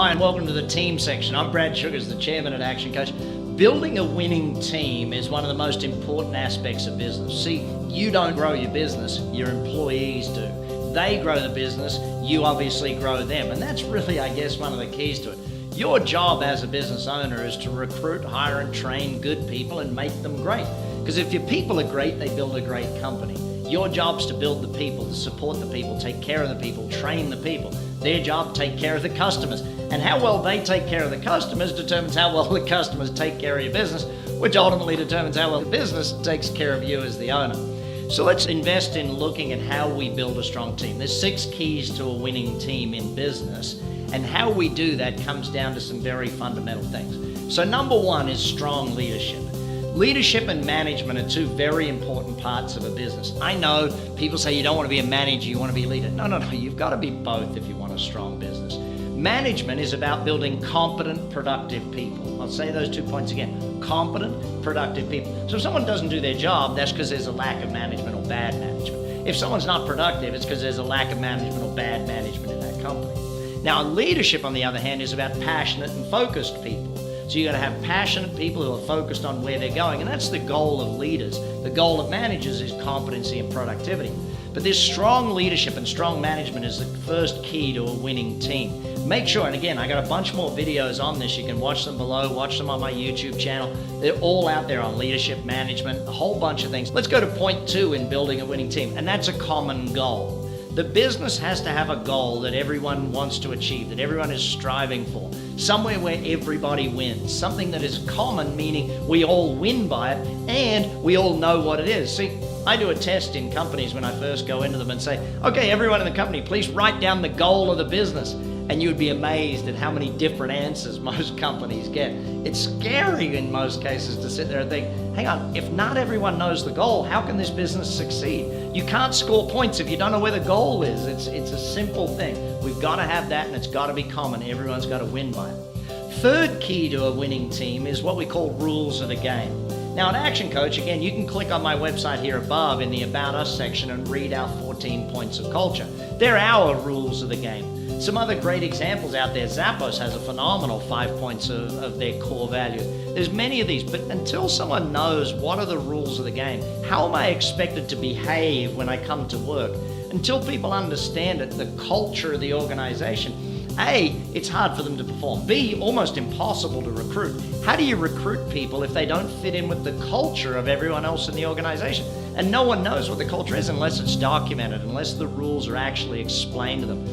Hi and welcome to the team section. I'm Brad Sugars, the chairman at ActionCOACH. Building a winning team is one of the most important aspects of business. See, you don't grow your business, your employees do. They grow the business, you obviously grow them. And that's really, I guess, one of the keys to it. Your job as a business owner is to recruit, hire and train good people and make them great. Because if your people are great, they build a great company. Your job's to build the people, to support the people, take care of the people, train the people. Their job, take care of the customers. And how well they take care of the customers determines how well the customers take care of your business, which ultimately determines how well the business takes care of you as the owner. So let's invest in looking at how we build a strong team. There's 6 keys to a winning team in business, and how we do that comes down to some very fundamental things. So number 1 is strong leadership. Leadership and management are 2 very important parts of a business. I know people say you don't want to be a manager, you want to be a leader. No, you've got to be both if you want a strong business. Management is about building competent, productive people. I'll say those 2 points again. Competent, productive people. So if someone doesn't do their job, that's because there's a lack of management or bad management. If someone's not productive, it's because there's a lack of management or bad management in that company. Now, leadership, on the other hand, is about passionate and focused people. So you got to have passionate people who are focused on where they're going, and that's the goal of leaders. The goal of managers is competency and productivity. But this strong leadership and strong management is the first key to a winning team. Make sure, and again, I got a bunch more videos on this. You can watch them below, watch them on my YouTube channel. They're all out there on leadership, management, a whole bunch of things. Let's go to point 2 in building a winning team, and that's a common goal. The business has to have a goal that everyone wants to achieve, that everyone is striving for. Somewhere where everybody wins. Something that is common, meaning we all win by it and we all know what it is. See, I do a test in companies when I first go into them and say, okay, everyone in the company, please write down the goal of the business. And you would be amazed at how many different answers most companies get. It's scary in most cases to sit there and think, hang on, if not everyone knows the goal, how can this business succeed? You can't score points if you don't know where the goal is. It's a simple thing. We've got to have that, and it's got to be common. Everyone's got to win by it. Third key to a winning team is what we call rules of the game. Now at ActionCOACH, again, you can click on my website here above in the About Us section and read our 14 points of culture. They're our rules of the game. Some other great examples out there. Zappos has a phenomenal 5 points of their core values. There's many of these, but until someone knows what are the rules of the game, how am I expected to behave when I come to work? Until people understand it, the culture of the organization, A, it's hard for them to perform. B, almost impossible to recruit. How do you recruit people if they don't fit in with the culture of everyone else in the organization? And no one knows what the culture is unless it's documented, unless the rules are actually explained to them.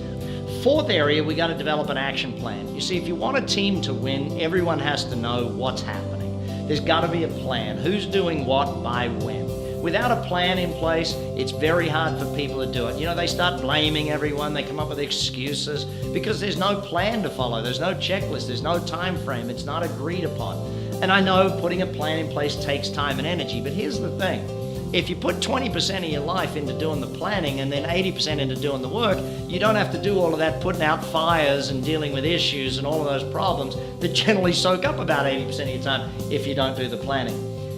Fourth area, we got to develop an action plan. You see, if you want a team to win, everyone has to know what's happening. There's got to be a plan. Who's doing what by when? Without a plan in place, it's very hard for people to do it. You know, they start blaming everyone, they come up with excuses because there's no plan to follow, there's no checklist, there's no time frame, it's not agreed upon. And I know putting a plan in place takes time and energy, but here's the thing. If you put 20% of your life into doing the planning and then 80% into doing the work, you don't have to do all of that putting out fires and dealing with issues and all of those problems that generally soak up about 80% of your time if you don't do the planning.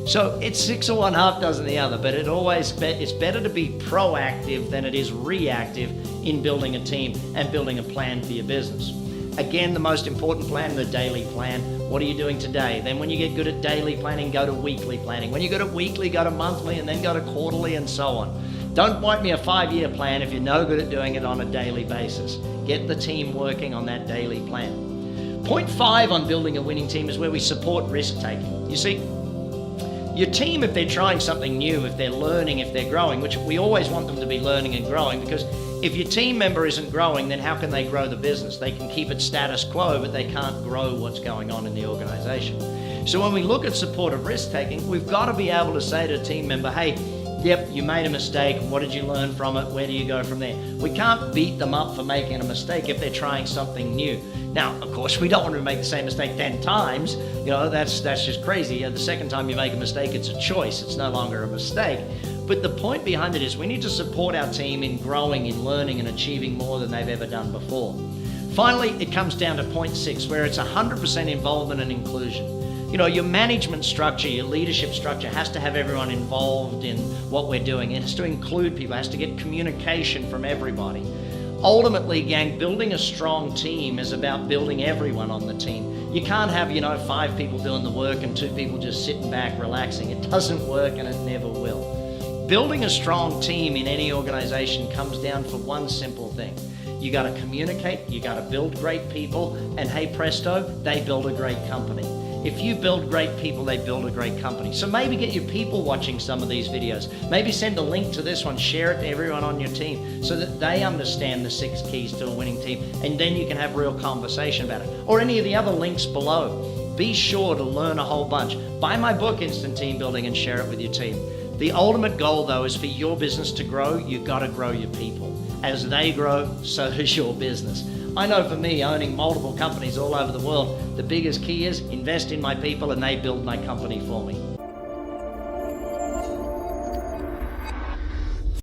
So it's 6 of one, half dozen the other, but it's better to be proactive than it is reactive in building a team and building a plan for your business. Again, the most important plan, the daily plan. What are you doing today? Then when you get good at daily planning, go to weekly planning. When you're good at weekly, go to monthly, and then go to quarterly, and so on. Don't write me a 5-year plan if you're no good at doing it on a daily basis. Get the team working on that daily plan. Point 5 on building a winning team is where we support risk-taking. You see, your team, if they're trying something new, if they're learning, if they're growing, which we always want them to be learning and growing, because if your team member isn't growing, then how can they grow the business? They can keep it status quo, but they can't grow what's going on in the organization. So when we look at supportive risk-taking, we've got to be able to say to a team member, hey, yep, you made a mistake. What did you learn from it? Where do you go from there? We can't beat them up for making a mistake if they're trying something new. Now, of course, we don't want to make the same mistake 10 times. You know, that's just crazy. The second time you make a mistake, it's a choice. It's no longer a mistake. But the point behind it is we need to support our team in growing, in learning, and achieving more than they've ever done before. Finally, it comes down to point 6, where it's 100% involvement and inclusion. You know, your management structure, your leadership structure has to have everyone involved in what we're doing. It has to include people, it has to get communication from everybody. Ultimately, gang, building a strong team is about building everyone on the team. You can't have, 5 people doing the work and 2 people just sitting back relaxing. It doesn't work and it never will. Building a strong team in any organization comes down for one simple thing. You got to communicate, you got to build great people, and hey presto, they build a great company. If you build great people, they build a great company. So maybe get your people watching some of these videos. Maybe send a link to this one, share it to everyone on your team so that they understand the 6 keys to a winning team, and then you can have real conversation about it. Or any of the other links below. Be sure to learn a whole bunch. Buy my book, Instant Team Building, and share it with your team. The ultimate goal though is for your business to grow, you got to grow your people. As they grow, so does your business. I know for me, owning multiple companies all over the world, the biggest key is invest in my people and they build my company for me.